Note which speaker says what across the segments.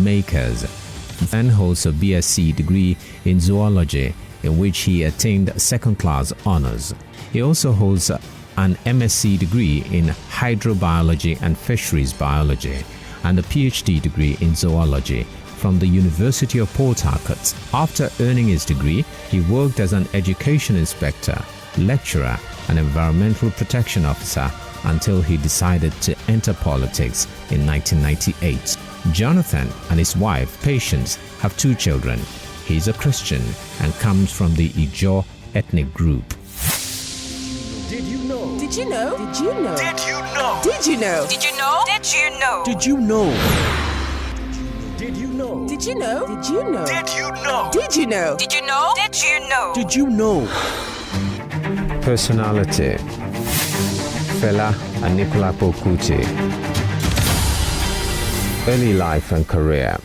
Speaker 1: makers. He then holds a BSc degree in zoology, in which he attained second-class honors. He also holds an MSc degree in hydrobiology and fisheries biology, and a PhD degree in zoology from the University of Port Harcourt. After earning his degree, he worked as an education inspector, lecturer, and environmental protection officer until he decided to enter politics in 1998. Jonathan and his wife, Patience, have 2 children. He is a Christian and comes from the Ijaw ethnic group.
Speaker 2: Did you know?
Speaker 3: Did you know? Did you know?
Speaker 2: Did you know?
Speaker 3: Did you know?
Speaker 4: Did you know? Did you know?
Speaker 2: Did you know? Did you know?
Speaker 3: Did you know? Did you know?
Speaker 2: Did you know?
Speaker 3: Did you know?
Speaker 4: Did you know? Did you know?
Speaker 2: Did you know?
Speaker 1: Personality: Fela Anikulapo Kuti. Early life and career.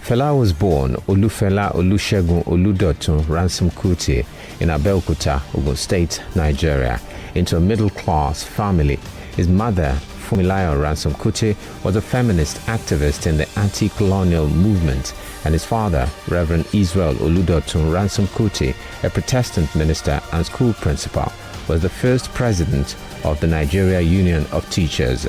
Speaker 1: Fela was born Olufela Olusegun Oludotun Ransom Kuti in Abeokuta, Ogun State, Nigeria, into a middle-class family. His mother, Fumilayo Ransom Kuti, was a feminist activist in the anti-colonial movement, and his father, Reverend Israel Oludotun Ransom Kuti, a Protestant minister and school principal, was the first president of the Nigeria Union of Teachers.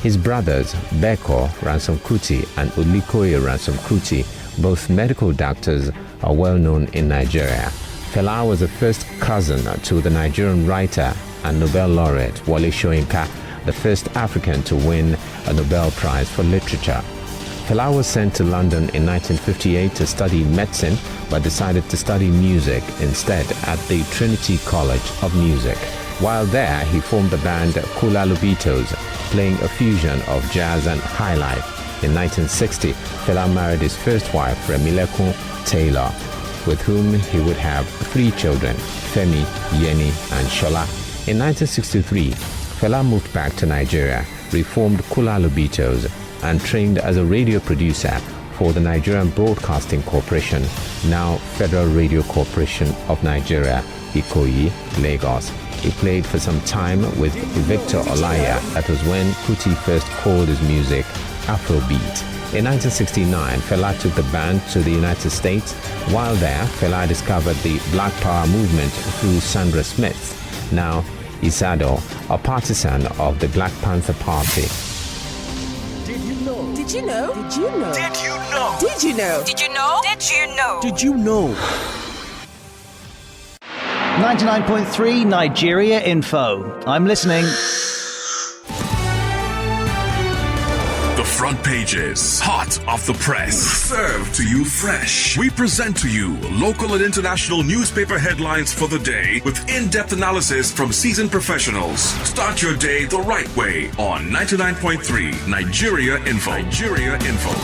Speaker 1: His brothers, Beko Ransom Kuti and Olikoye Ransom Kuti, both medical doctors, are well known in Nigeria. Fela was the first cousin to the Nigerian writer and Nobel laureate Wole Soyinka, the first African to win a Nobel Prize for Literature. Fela was sent to London in 1958 to study medicine, but decided to study music instead at the Trinity College of Music. While there, he formed the band Kula Lubitos, playing a fusion of jazz and highlife. In 1960, Fela married his first wife, Remilekun Taylor, with whom he would have 3 children, Femi, Yeni, and Shola. In 1963, Fela moved back to Nigeria, reformed Kula Lubitos, and trained as a radio producer for the Nigerian Broadcasting Corporation, now Federal Radio Corporation of Nigeria, Ikoyi, Lagos. He played for some time with Victor Olaya. That was when Kuti first called his music Afrobeat. In 1969, Fela took the band to the United States. While there, Fela discovered the Black Power movement through Sandra Smith, now Isado, a partisan of the Black Panther Party.
Speaker 2: Did you know?
Speaker 3: Did you know? Did you know?
Speaker 2: Did you know?
Speaker 3: Did you know?
Speaker 4: Did you know? Did you know?
Speaker 2: Did you know?
Speaker 5: 99.3 Nigeria Info. I'm listening.
Speaker 6: The front pages, hot off the press, served to you fresh. We present to you local and international newspaper headlines for the day with in-depth analysis from seasoned professionals. Start your day the right way on 99.3 Nigeria Info. Nigeria Info.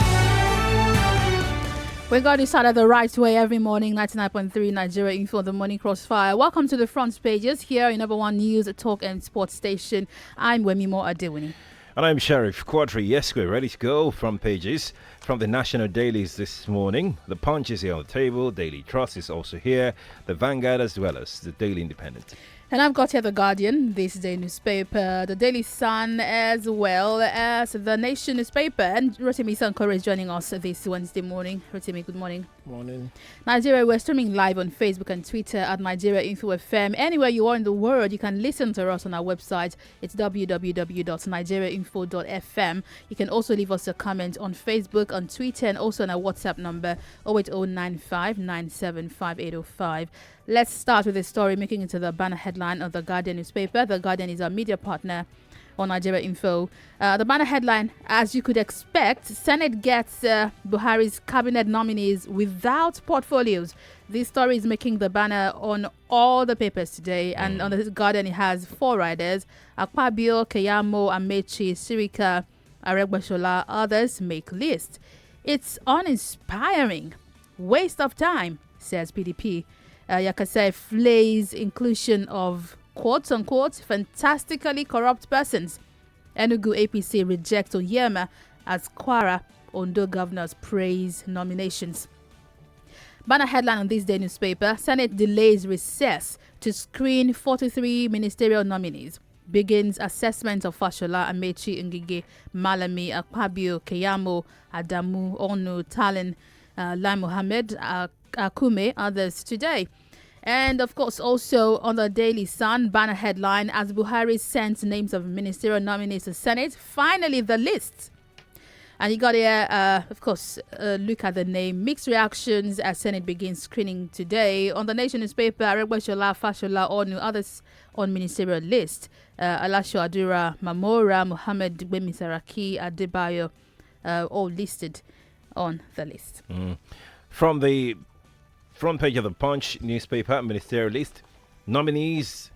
Speaker 7: We got you started the right way every morning. 99.3 Nigeria Info, the morning Crossfire. Welcome to the front pages here in number 1 news, talk and sports station. I'm Wemimo Adewini.
Speaker 8: And I'm Sheriff Quadri. Yes, we're ready to go. Front pages from the national dailies this morning. The Punch is here on the table. Daily Trust is also here. The Vanguard as well as the Daily Independent.
Speaker 7: And I've got here the Guardian, this day newspaper, the Daily Sun, as well as the Nation newspaper. And Rotimi Sankore is joining us this Wednesday morning. Rotimi, good morning.
Speaker 9: Morning.
Speaker 7: Nigeria, we're streaming live on Facebook and Twitter at Nigeria Info FM. Anywhere you are in the world, you can listen to us on our website. It's www.nigeriainfo.fm. You can also leave us a comment on Facebook, on Twitter, and also on our WhatsApp number 08095975805. Let's start with a story making it to the banner headline of the Guardian newspaper. The Guardian is our media partner on Nigeria Info. The banner headline, as you could expect, Senate gets Buhari's cabinet nominees without portfolios. This story is making the banner on all the papers today. And on the Guardian, it has 4 riders: Akpabio, Keyamo, Amechi, Sirika, Aregbesola. Others make list. It's uninspiring. Waste of time, says PDP. Yakasai flays inclusion of quote-unquote fantastically corrupt persons. Enugu APC rejects Oyema as Kwara Ondo governors praise nominations. Banner headline on this day newspaper: Senate delays recess to screen 43 ministerial nominees. begins assessment of Fashola, Amechi, Ngige, Malami, Akpabio, Keyamo, Adamu, Onu, Talin, Lai Mohammed, Akume, others today. And of course, also on the Daily Sun, banner headline, as Buhari sent names of ministerial nominees to Senate, finally the list. And you got here, of course, look at the name. Mixed reactions as Senate begins screening today. On the Nation newspaper, Aregbesola, Fashola, Onu, others on ministerial list. Alasho Adura, Mamora, Mohammed Gbemi Saraki, Adebayo, all listed on the list.
Speaker 8: From the front page of the Punch newspaper, ministerial list, nominees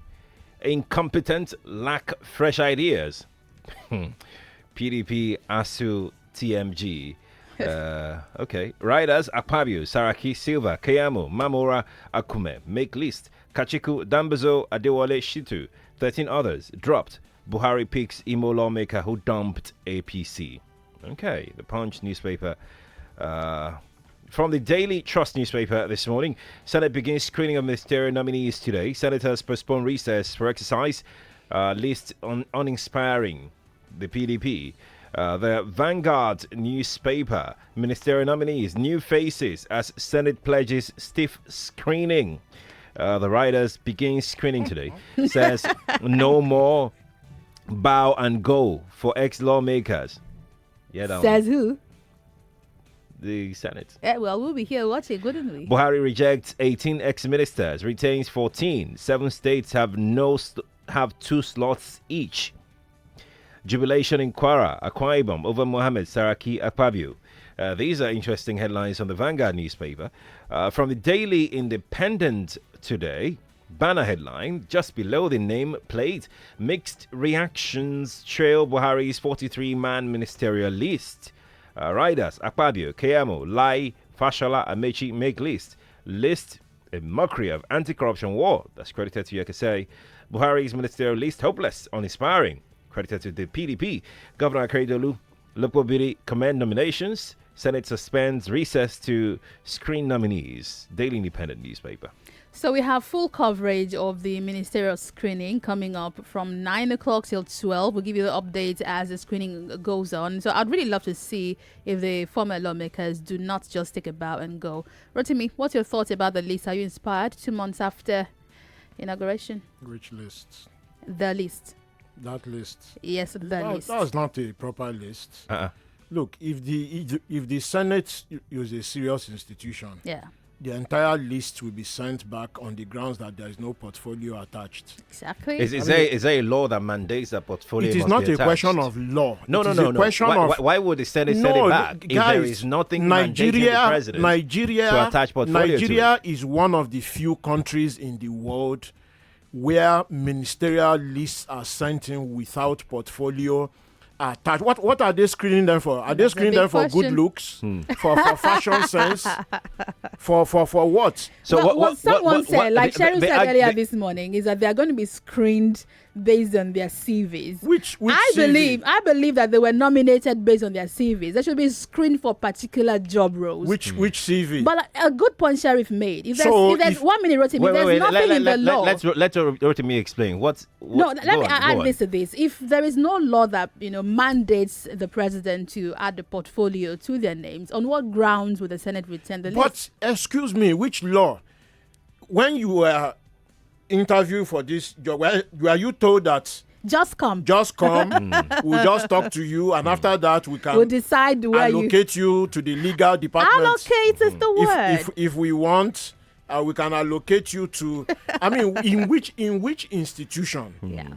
Speaker 8: incompetent, lack fresh ideas. PDP, ASU, TMG. Okay. Riders, Akpabio, Saraki, Silva, Keyamo, Mamora, Akume. Make list. Kachiku, Dambazo, Adewale, Shitu. 13 others dropped. Buhari picks Imo lawmaker who dumped APC. Okay. The Punch newspaper. From the Daily Trust newspaper this morning, Senate begins screening of ministerial nominees today. Senators postpone recess for exercise. List uninspiring. The PDP. The Vanguard newspaper, ministerial nominees, new faces as Senate pledges stiff screening. The riders begin screening today. Says no more bow and go for ex-lawmakers. Yeah, that
Speaker 7: Says
Speaker 8: one.
Speaker 7: who?
Speaker 8: The Senate.
Speaker 7: Yeah, well, we'll be here watching, wouldn't we?
Speaker 8: Buhari rejects 18 ex-ministers, retains 14. 7 states have have 2 slots each. Jubilation in Kwara, Akwa Ibom over Mohammed Saraki Akpabio. These are interesting headlines on the Vanguard newspaper. From the Daily Independent today, banner headline, just below the name plate, mixed reactions trail Buhari's 43-man ministerial list. Riders, Akpabio, Keyamo, Lai, Fashola, Amechi make list. List, a mockery of anti-corruption war. That's credited to Yekesei. Buhari's ministerial list, hopeless, uninspiring. Credited to the PDP. Governor Akeredolu, Lopobiri commend nominations. Senate suspends recess to screen nominees. Daily Independent newspaper.
Speaker 7: So we have full coverage of the ministerial screening coming up from 9 o'clock till 12. We'll give you the updates as the screening goes on. So I'd really love to see if the former lawmakers do not just take a bow and go. Rotimi, what's your thoughts about the list? Are you inspired 2 months after inauguration?
Speaker 9: Which lists?
Speaker 7: The list.
Speaker 9: That list.
Speaker 7: Yes, the list.
Speaker 9: That's not a proper list. Look, if the Senate is a serious institution,
Speaker 7: Yeah.
Speaker 9: the entire list will be sent back on the grounds that there is no portfolio attached.
Speaker 7: Exactly.
Speaker 8: Is there a law that mandates that portfolio?
Speaker 9: It is
Speaker 8: must
Speaker 9: not
Speaker 8: be
Speaker 9: a
Speaker 8: attached?
Speaker 9: question of law.
Speaker 8: No. Why would the Senate send it back if there is nothing mandating the president to attach portfolio
Speaker 9: Nigeria
Speaker 8: to it?
Speaker 9: is one of the few countries in the world where ministerial lists are sent in without portfolio attached. What are they screening them for? Are they screening them for good looks, for fashion sense, for what?
Speaker 7: So what someone said, like Cheryl said earlier this morning, is that they are going to be screened based on their CVs.
Speaker 9: Which
Speaker 7: I
Speaker 9: CV?
Speaker 7: believe that they were nominated based on their CVs. They should be screened for particular job roles.
Speaker 9: Which CV?
Speaker 7: But a good point Sheriff made. If there's 1 minute, Rotimi, there's nothing in the law.
Speaker 8: Let Rotimi explain. Let me
Speaker 7: add this to this. If there is no law that mandates the president to add the portfolio to their names, on what grounds would the Senate return the list?
Speaker 9: But excuse me, which law? When you were interviewed for this job, were you told that
Speaker 7: just come,
Speaker 9: we'll just talk to you, and after that we'll
Speaker 7: decide where
Speaker 9: allocate you to the legal department?
Speaker 7: Allocate is the word.
Speaker 9: If we want, we can allocate you to. I mean, in which institution?
Speaker 7: Yeah.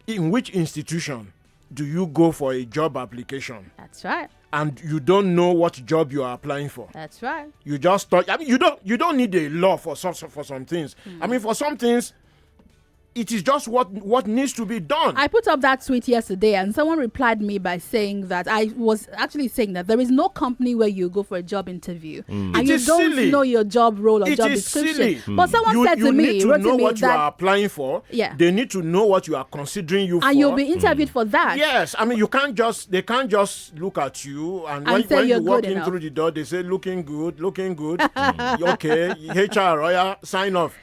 Speaker 9: In which institution do you go for a job application?
Speaker 7: That's right.
Speaker 9: And you don't know what job you are applying for.
Speaker 7: That's right.
Speaker 9: You just thought. I mean, you don't need a law for some things. I mean, for some things, it is just what needs to be done.
Speaker 7: I put up that tweet yesterday, and someone replied me by saying that I was actually saying that there is no company where you go for a job interview and you don't know your job role or job description.
Speaker 9: Silly.
Speaker 7: But someone said to me,
Speaker 9: you need to know what you are applying for.
Speaker 7: Yeah.
Speaker 9: They need to know what you are considering you for.
Speaker 7: And you'll be interviewed for that.
Speaker 9: Yes. I mean, they can't just look at you and when you walk in through the door, they say, looking good. Okay, HR, sign off.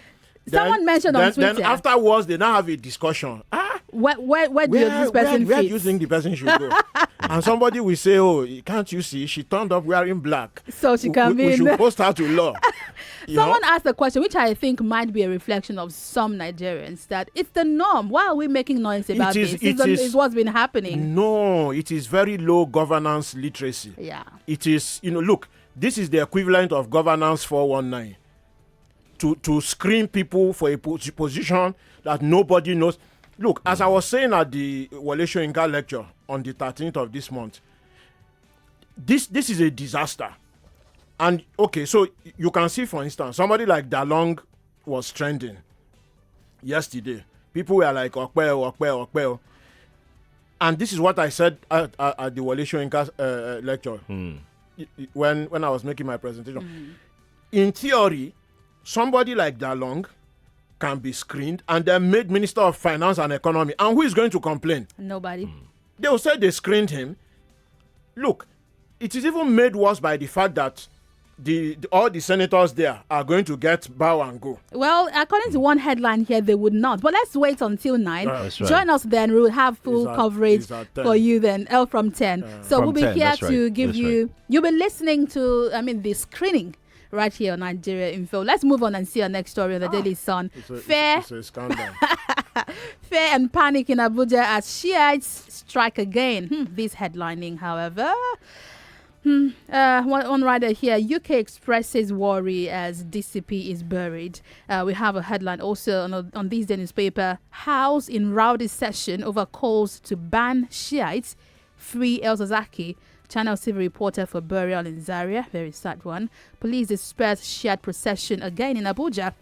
Speaker 7: Someone mentioned on Twitter.
Speaker 9: Then afterwards, they now have a discussion.
Speaker 7: Where do this person
Speaker 9: where do
Speaker 7: fit?
Speaker 9: you think the person should go? And somebody will say, "Oh, can't you see? She turned up wearing black,
Speaker 7: So she can be
Speaker 9: we
Speaker 7: in
Speaker 9: should
Speaker 7: the-
Speaker 9: post her to law."
Speaker 7: Someone asked a question, which I think might be a reflection of some Nigerians, that it's the norm. Why are we making noise about this? It's what's been happening.
Speaker 9: No, it is very low governance literacy.
Speaker 7: Yeah.
Speaker 9: It is, look, this is the equivalent of governance 419. To screen people for a position that nobody knows. Look, as I was saying at the Wole Soyinka lecture on the 13th of this month, this is a disaster. And okay, so you can see, for instance, somebody like Dalong was trending yesterday. People were like, Okpeo. And this is what I said at the Wole Soyinka lecture when I was making my presentation. In theory, somebody like Dalong can be screened and then made Minister of Finance and Economy. And who is going to complain?
Speaker 7: Nobody.
Speaker 9: They will say they screened him. Look, it is even made worse by the fact that all the senators there are going to get bow and go.
Speaker 7: Well, according to one headline here, they would not. But let's wait until 9.
Speaker 8: That's right.
Speaker 7: Join us then. We will have full coverage
Speaker 9: at
Speaker 7: for you then. From 10. So
Speaker 8: From
Speaker 7: we'll be
Speaker 8: 10,
Speaker 7: here
Speaker 8: that's
Speaker 7: to
Speaker 8: right.
Speaker 7: give
Speaker 8: That's
Speaker 7: you.
Speaker 8: right.
Speaker 7: You'll be listening to, the screening right here on Nigeria Info. Let's move on and see our next story on the Daily Sun.
Speaker 9: It's a scandal.
Speaker 7: Fear and panic in Abuja as Shiites strike again. This headlining, however. One writer here, UK expresses worry as DCP is buried. We have a headline also on this day newspaper. House in rowdy session over calls to ban Shiites. Free El Zazaki. Channel civil reporter for burial in Zaria. Very sad one. Police disperse Shiite procession again in Abuja.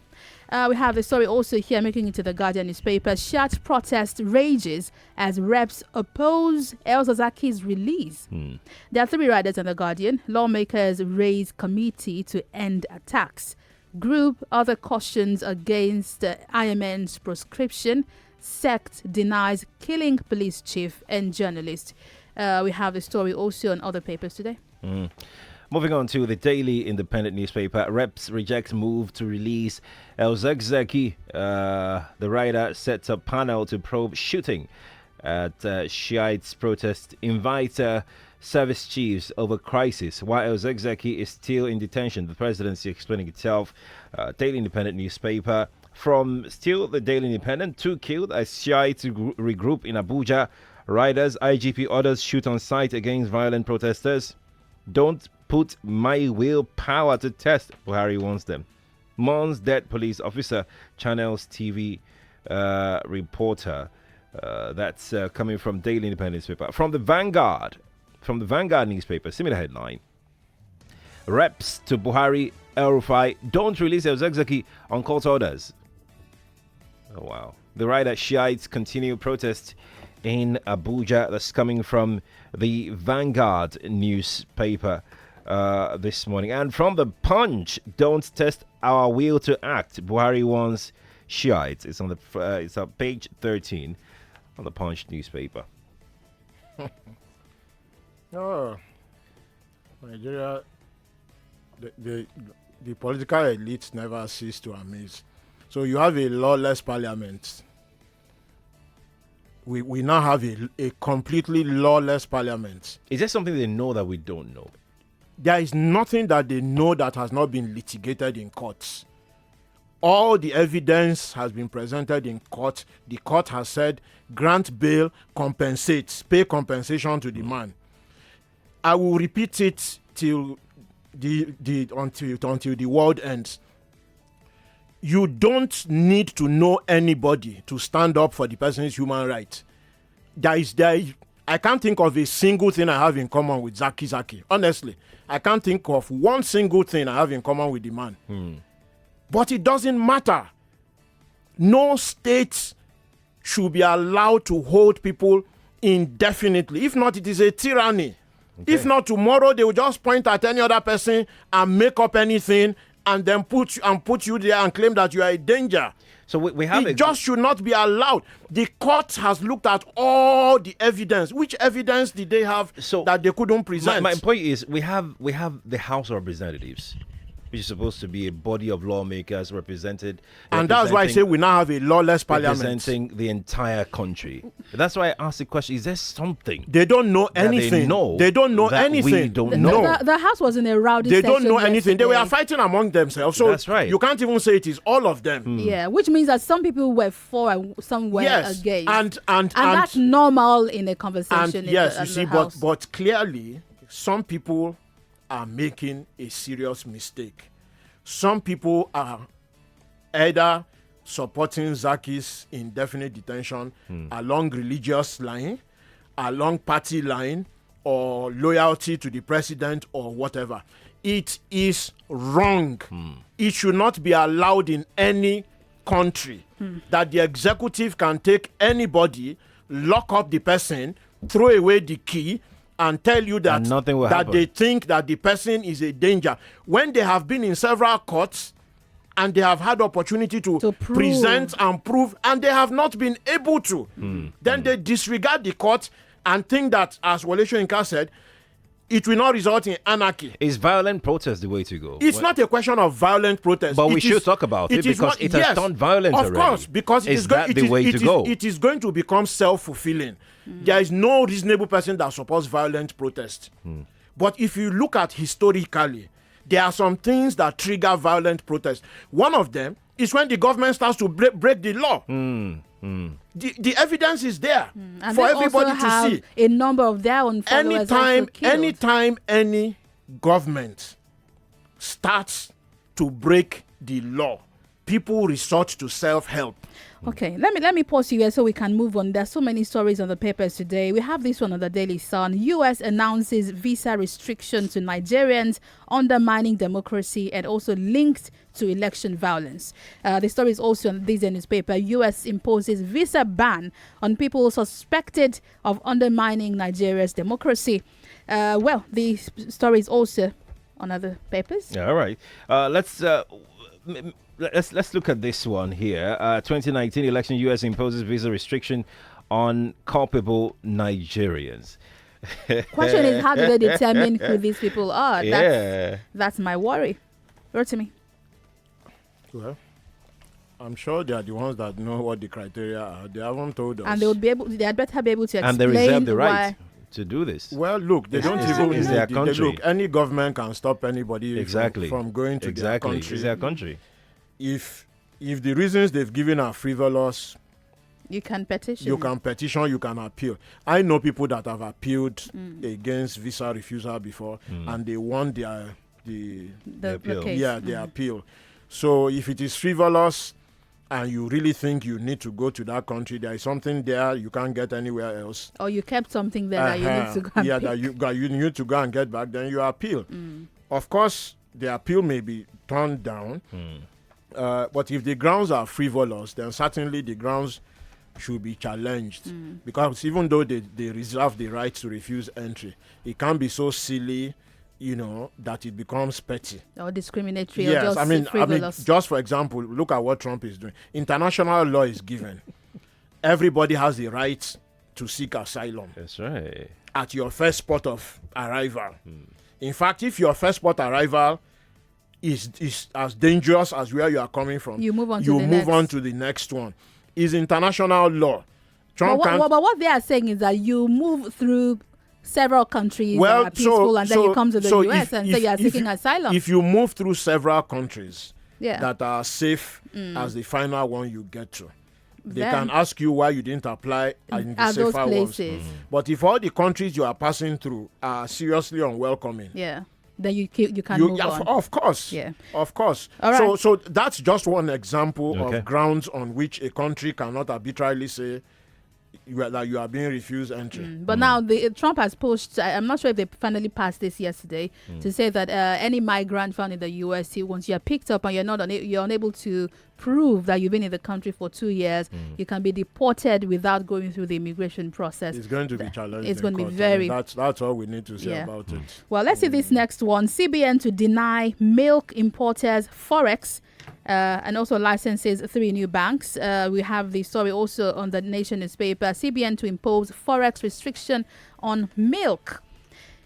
Speaker 7: We have a story also here making it to the Guardian newspaper. Shiite protest rages as reps oppose El Zazaki's release. There are 3 riders on the Guardian. Lawmakers raise committee to end attacks. Group other cautions against IMN's proscription. Sect denies killing police chief and journalist. We have a story also on other papers today.
Speaker 8: Moving on to the Daily Independent newspaper, Reps rejects move to release El Zakzaki. The writer sets up panel to probe shooting at Shiites protest. Invite service chiefs over crisis. While El Zakzaki is still in detention, the presidency explaining itself. Daily Independent newspaper. From still the Daily Independent, 2 killed as Shiites regroup in Abuja. Riders, IGP orders shoot on sight against violent protesters. Don't put my willpower to test, Buhari warns them. Mourns dead police officer, Channels TV reporter. That's coming from Daily Independent newspaper. From the Vanguard newspaper, similar headline. Reps to Buhari, El Rufai, don't release El Zakzaki on court orders. Oh wow. The rider Shiites continue protest in Abuja. That's coming from the Vanguard newspaper this morning. And from the Punch, don't test our will to act. Buhari warns Shiites. It's on it's on page 13 on the Punch newspaper.
Speaker 9: Nigeria, the political elites never cease to amaze. So you have a lawless parliament. We now have a completely lawless parliament.
Speaker 8: Is there something they know that we don't know?
Speaker 9: There is nothing that they know that has not been litigated in courts. All the evidence has been presented in court. The court has said, grant bail, pay compensation to the man. I will repeat it till until the world ends. You don't need to know anybody to stand up for the person's human right. I can't think of a single thing I have in common with Zaki. Honestly, I can't think of one single thing I have in common with the man. But it doesn't matter. No state should be allowed to hold people indefinitely. If not, it is a tyranny. Okay. If not, tomorrow they will just point at any other person and make up anything and then put you there and claim that you are a danger.
Speaker 8: So we have
Speaker 9: it just should not be allowed. The court has looked at all the evidence. Which evidence did they have that they couldn't present?
Speaker 8: My point is, we have the House of Representatives. which is supposed to be a body of lawmakers
Speaker 9: and that's why I say we now have a lawless parliament
Speaker 8: representing the entire country. That's why I asked the question: is there something
Speaker 9: they don't know anything? They don't know anything.
Speaker 8: We don't know.
Speaker 7: The house was in a rowdy
Speaker 9: They don't know anything.
Speaker 7: Yesterday.
Speaker 9: They were fighting among themselves. So
Speaker 8: that's right.
Speaker 9: You can't even say it is all of them.
Speaker 7: Yeah, which means that some people were for and some were against.
Speaker 9: And
Speaker 7: that's normal in a conversation.
Speaker 9: But clearly, some people are making a serious mistake. Some people are either supporting Zaki's indefinite detention along religious line, along party line, or loyalty to the president or whatever. It is wrong. It should not be allowed in any country that the executive can take anybody, lock up the person, throw away the key, and tell you that they think that the person is a danger when they have been in several courts and they have had opportunity to present and prove, and they have not been able to. Then they disregard the court and think that, as Wole Soyinka said, it will not result in anarchy.
Speaker 8: Is violent protest the way to go?
Speaker 9: It's not a question of violent protest.
Speaker 8: But we should talk about it because it has turned violent already.
Speaker 9: Of course, because
Speaker 8: it is the way to go.
Speaker 9: It is going to become self-fulfilling. There is no reasonable person that supports violent protest. But if you look at historically, there are some things that trigger violent protest. One of them is when the government starts to break the law. The evidence is there for everybody to see.
Speaker 7: A number of their own followers
Speaker 9: anytime any government starts to break the law, people resort to self-help.
Speaker 7: Okay, let me pause you here so we can move on. There's so many stories on the papers today. We have this one on the Daily Sun. U.S. announces visa restriction to Nigerians, undermining democracy and also linked to election violence. The story is also on this newspaper. U.S. imposes visa ban on people suspected of undermining Nigeria's democracy. The story is also on other papers.
Speaker 8: Yeah, all right. Let's look at this one here. 2019 election, U.S. imposes visa restriction on culpable Nigerians.
Speaker 7: Question is, how do they determine who these people are?
Speaker 8: Yeah.
Speaker 7: That's my worry. Rotimi.
Speaker 9: Well, I'm sure they are the ones that know what the criteria are. They haven't told us.
Speaker 7: And they had better be able to explain.
Speaker 8: And they reserve the right to do this.
Speaker 9: Well, look, they don't even.
Speaker 8: It's their country.
Speaker 9: Look, any government can stop anybody from going to their country.
Speaker 8: It's their country.
Speaker 9: If the reasons they've given are frivolous,
Speaker 7: you can petition.
Speaker 9: You can appeal. I know people that have appealed against visa refusal before, and they won the appeal.
Speaker 7: Case.
Speaker 9: Yeah, the appeal. So if it is frivolous and you really think you need to go to that country, there is something there you can't get anywhere else.
Speaker 7: Or you kept something there that you need to go and pick.
Speaker 9: that you need to go and get back, then you appeal. Of course, the appeal may be turned down. But if the grounds are frivolous, then certainly the grounds should be challenged. Because even though they reserve the right to refuse entry, it can be so silly, that it becomes petty.
Speaker 7: Or discriminatory.
Speaker 9: Yes,
Speaker 7: or just frivolous.
Speaker 9: just for example, look at what Trump is doing. International law is given. Everybody has the right to seek asylum.
Speaker 8: That's right.
Speaker 9: At your first port of arrival. In fact, if your first port arrival is as dangerous as where you are coming from,
Speaker 7: you move on
Speaker 9: to the next one. Is international law.
Speaker 7: But what they are saying is that you move through several countries that are peaceful, and then you come to the US and say you are seeking asylum.
Speaker 9: If you move through several countries that are safe as the final one you get to, they can ask you why you didn't apply in the safer ones. But if all the countries you are passing through are seriously unwelcoming,
Speaker 7: then you can move on.
Speaker 9: Of course.
Speaker 7: Yeah.
Speaker 9: Of course.
Speaker 7: All right.
Speaker 9: So that's just one example of grounds on which a country cannot arbitrarily say that you are being refused entry.
Speaker 7: But now Trump has pushed, I'm not sure if they finally passed this yesterday, to say that any migrant found in the U.S., once you're picked up and you're unable to prove that you've been in the country for 2 years, you can be deported without going through the immigration process.
Speaker 9: It's going to be challenging.
Speaker 7: It's going to be very...
Speaker 9: that's all we need to say about it.
Speaker 7: Well, let's see this next one. CBN to deny milk importers Forex and also licenses 3 new banks. We have the story also on the Nation newspaper. CBN to impose Forex restriction on milk.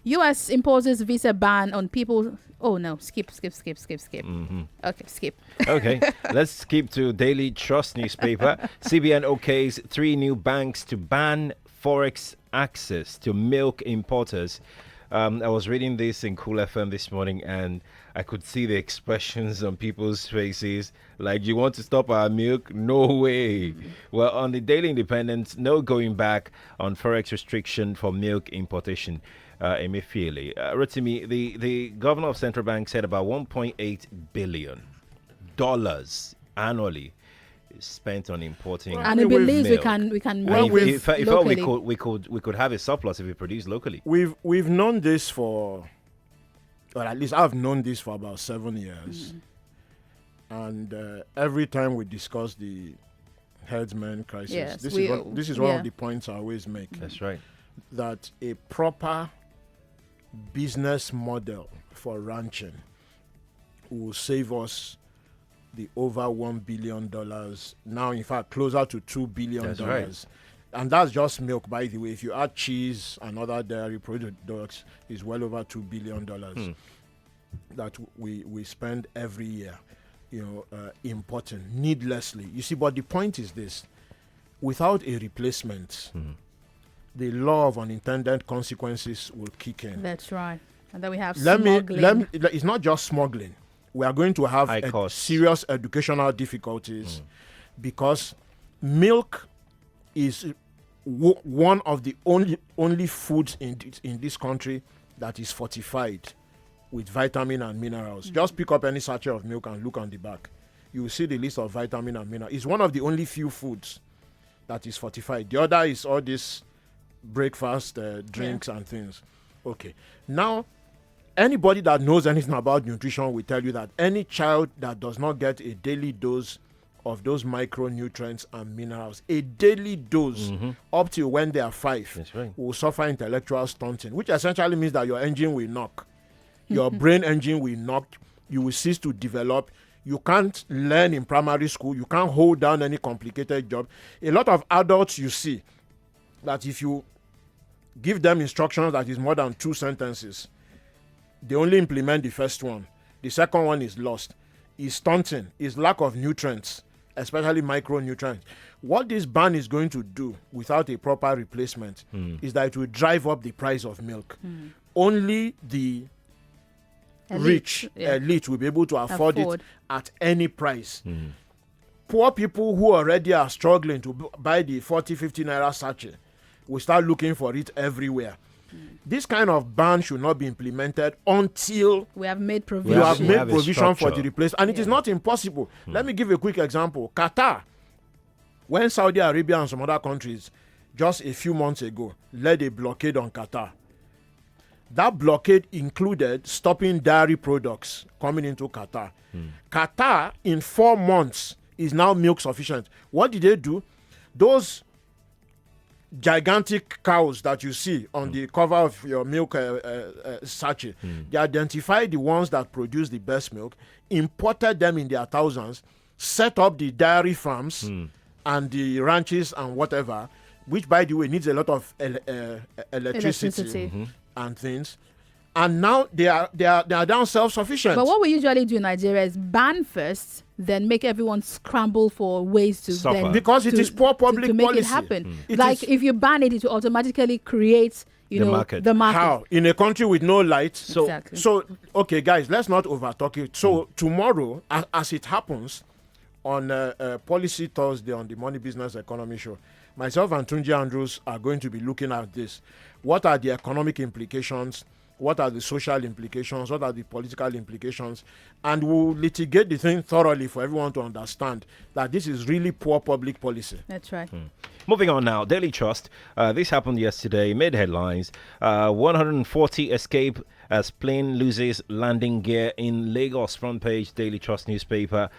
Speaker 7: U.S. imposes visa ban on people Oh no, skip.
Speaker 8: Mm-hmm.
Speaker 7: Okay, skip.
Speaker 8: Okay, let's skip to Daily Trust newspaper. CBN okays 3 new banks to ban forex access to milk importers. I was reading this in Cool FM this morning, and I could see the expressions on people's faces. Like, you want to stop our milk? No way. Well, on the Daily Independent, no going back on forex restriction for milk importation. Emefiele. Rotimi, the governor of central bank said about $1.8 billion annually is spent on importing.
Speaker 7: And he believes we can
Speaker 8: Well,
Speaker 7: make
Speaker 8: if
Speaker 7: this
Speaker 8: all
Speaker 7: locally.
Speaker 8: we could have a surplus if we produce locally.
Speaker 9: We've known this for, or at least I've known this for about 7 years, and every time we discuss the herdsmen crisis,
Speaker 7: Yes,
Speaker 9: this is one of the points I always make.
Speaker 8: That's right.
Speaker 9: That a proper business model for ranching will save us the over $1 billion, now in fact closer to $2 billion.
Speaker 8: That's right.
Speaker 9: And that's just milk, by the way. If you add cheese and other dairy products, it's well over $2 billion that we spend every year, importing needlessly. You see, but the point is this: without a replacement, the law of unintended consequences will kick in.
Speaker 7: That's right. And then we have smuggling.
Speaker 9: It's not just smuggling. We are going to have serious educational difficulties because milk is one of the only foods in this country that is fortified with vitamin and minerals. Just pick up any sachet of milk and look on the back. You will see the list of vitamin and minerals. It's one of the only few foods that is fortified. The other is all this breakfast drinks and things. Okay. Now, anybody that knows anything about nutrition will tell you that any child that does not get a daily dose of those micronutrients and minerals, a daily dose up till when they are 5,
Speaker 8: That's right.
Speaker 9: will suffer intellectual stunting, which essentially means that your engine will knock. Your brain engine will knock. You will cease to develop. You can't learn in primary school. You can't hold down any complicated job. A lot of adults you see that if you give them instructions that is more than 2 sentences, they only implement the first one. The second one is lost. Is stunting, is lack of nutrients, especially micronutrients. What this ban is going to do without a proper replacement is that it will drive up the price of milk. Only the elite will be able to afford it at any price. Poor people who already are struggling to buy the 40-50 naira sachet will start looking for it everywhere. This kind of ban should not be implemented until
Speaker 7: we have made provision.
Speaker 9: You have made provision for the replacement. And it is not impossible. Let me give a quick example. Qatar, when Saudi Arabia and some other countries just a few months ago led a blockade on Qatar, that blockade included stopping dairy products coming into Qatar. Qatar, in 4 months, is now milk sufficient. What did they do? Those gigantic cows that you see on the cover of your milk sachet, they identified the ones that produce the best milk, imported them in their thousands, set up the dairy farms and the ranches and whatever, which, by the way, needs a lot of electricity. And things, and now they are now self-sufficient.
Speaker 7: But what we usually do in Nigeria is ban first, then make everyone scramble for ways to then
Speaker 9: because it is poor public
Speaker 7: to make
Speaker 9: policy.
Speaker 7: It happen. Like if you ban it, it will automatically create the market.
Speaker 9: How in a country with no light?
Speaker 7: So
Speaker 9: okay, guys, let's not overtalk it. So tomorrow, as it happens, on Policy Thursday on the Money Business Economy Show, myself and Tunji Andrews are going to be looking at this. What are the economic implications? What are the social implications? What are the political implications? And we'll litigate the thing thoroughly for everyone to understand that this is really poor public policy.
Speaker 7: That's right.
Speaker 8: Moving on now, Daily Trust. This happened yesterday, made headlines. 140 escape as plane loses landing gear in Lagos. Front page, Daily Trust newspaper.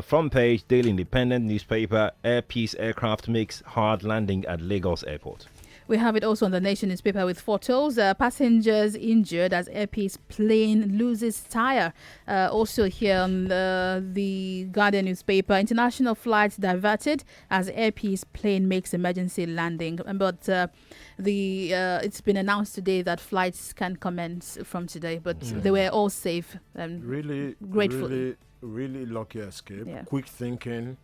Speaker 8: Front page, Daily Independent newspaper. Air Peace aircraft makes hard landing at Lagos airport.
Speaker 7: We have it also on the Nation newspaper with photos. Passengers injured as Air Peace plane loses tire. Also here on the Guardian newspaper, international flights diverted as Air Peace plane makes emergency landing. But it's been announced today that flights can commence from today, but they were all safe. And
Speaker 9: really
Speaker 7: grateful.
Speaker 9: Really lucky escape.
Speaker 7: Yeah.
Speaker 9: Quick thinking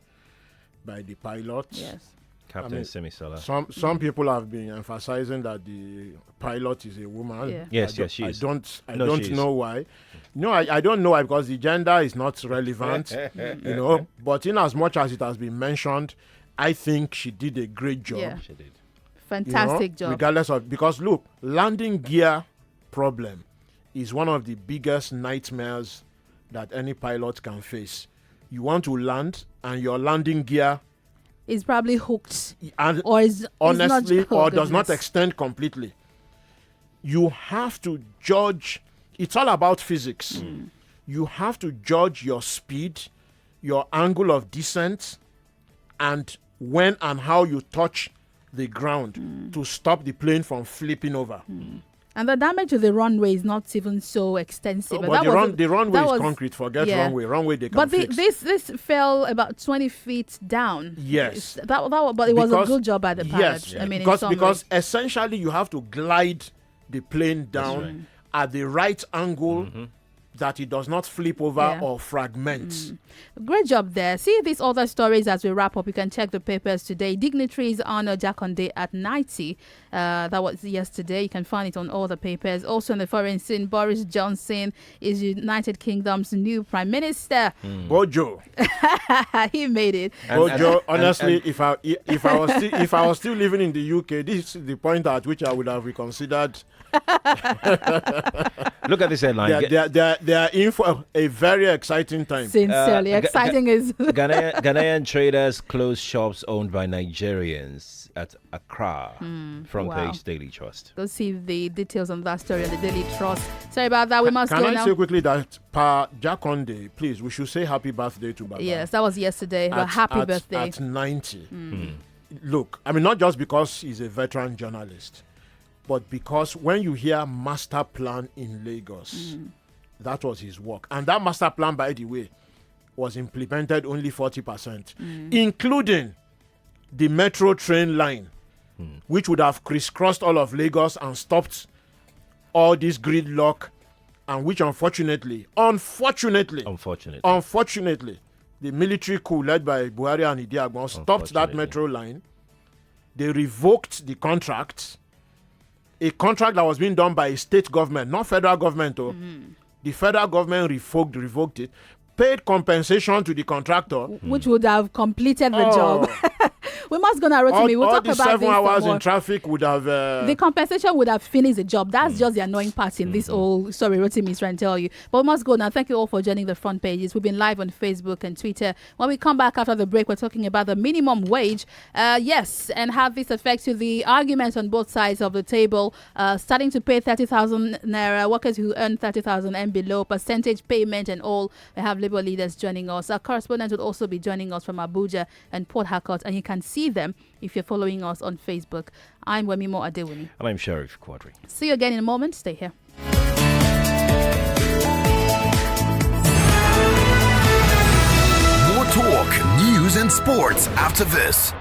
Speaker 9: by the pilot.
Speaker 7: Yes.
Speaker 8: Captain Semisola.
Speaker 9: Some people have been emphasizing that the pilot is a woman.
Speaker 7: Yeah.
Speaker 8: Yes, she
Speaker 9: I
Speaker 8: is.
Speaker 9: don't
Speaker 8: No, she is.
Speaker 9: know why. No, I don't know why, because the gender is not relevant, But in as much as it has been mentioned, I think she did a great job.
Speaker 7: Yeah.
Speaker 8: She did.
Speaker 7: Fantastic job.
Speaker 9: Regardless of, because look, landing gear problem is one of the biggest nightmares that any pilot can face. You want to land and your landing gear
Speaker 7: Is probably hooked,
Speaker 9: and
Speaker 7: or is
Speaker 9: honestly
Speaker 7: not,
Speaker 9: or does not
Speaker 7: goodness.
Speaker 9: extend completely. You have to judge. It's all about physics. You have to judge your speed, your angle of descent, and when and how you touch the ground to stop the plane from flipping over.
Speaker 7: And the damage to the runway is not even so extensive.
Speaker 9: But the runway is
Speaker 7: was-
Speaker 9: concrete. Forget
Speaker 7: yeah.
Speaker 9: runway. Runway they can
Speaker 7: But
Speaker 9: fix.
Speaker 7: this fell about 20 feet down.
Speaker 9: Yes.
Speaker 7: But it was a good job by the pilot.
Speaker 9: Yes,
Speaker 7: I mean,
Speaker 9: because
Speaker 7: in some ways.
Speaker 9: essentially you have to glide the plane down at the right angle that it does not flip over
Speaker 7: Yeah.
Speaker 9: or fragment.
Speaker 7: Great job there. See these other stories as we wrap up. You can check the papers today. Dignitaries honor Jakonde at 90. That was yesterday. You can find it on all the papers. Also on the foreign scene, Boris Johnson is United Kingdom's new Prime Minister.
Speaker 9: Bojo,
Speaker 7: He made it.
Speaker 9: Bojo. Honestly, if I was still living in the UK, this is the point at which I would have reconsidered.
Speaker 8: Look at this headline.
Speaker 9: They are in for a very exciting time.
Speaker 7: Sincerely, exciting is.
Speaker 8: Ghanaian traders close shops owned by Nigerians at Accra. Frontpage Daily Trust.
Speaker 7: Go see the details on that story on the Daily Trust. Sorry about that. We must
Speaker 9: Can
Speaker 7: go
Speaker 9: I
Speaker 7: now.
Speaker 9: say quickly that Pa Jakonde, please, we should say happy birthday to Baba.
Speaker 7: Yes, that was yesterday. But happy birthday.
Speaker 9: At 90. Look, I mean, not just because he's a veteran journalist, but because when you hear master plan in Lagos, that was his work. And that master plan, by the way, was implemented only 40%, including the metro train line, which would have crisscrossed all of Lagos and stopped all this gridlock, and which unfortunately, the military coup led by Buhari and Idi Agbon stopped that metro line. They revoked the contract, a contract that was being done by a state government, not federal government. The federal government revoked it, paid compensation to the contractor,
Speaker 7: which would have completed the job. We must go now, Rotimi. We'll
Speaker 9: all
Speaker 7: talk
Speaker 9: the
Speaker 7: about
Speaker 9: 7 hours
Speaker 7: this
Speaker 9: in traffic would have.
Speaker 7: The compensation would have finished the job. That's just the annoying part in this whole story Rotimi is trying to tell you. But we must go now. Thank you all for joining the Front Pages. We've been live on Facebook and Twitter. When we come back after the break, we're talking about the minimum wage. Yes, and how this affects you. The arguments on both sides of the table. Starting to pay 30,000 naira, workers who earn 30,000 and below, percentage payment and all. We have Labour leaders joining us. Our correspondent will also be joining us from Abuja and Port Harcourt, and you can see them if you're following us on Facebook. I'm Wemimo Adewini.
Speaker 8: And I'm Sheriff Quadri.
Speaker 7: See you again in a moment. Stay here.
Speaker 2: More talk, news, and sports after this.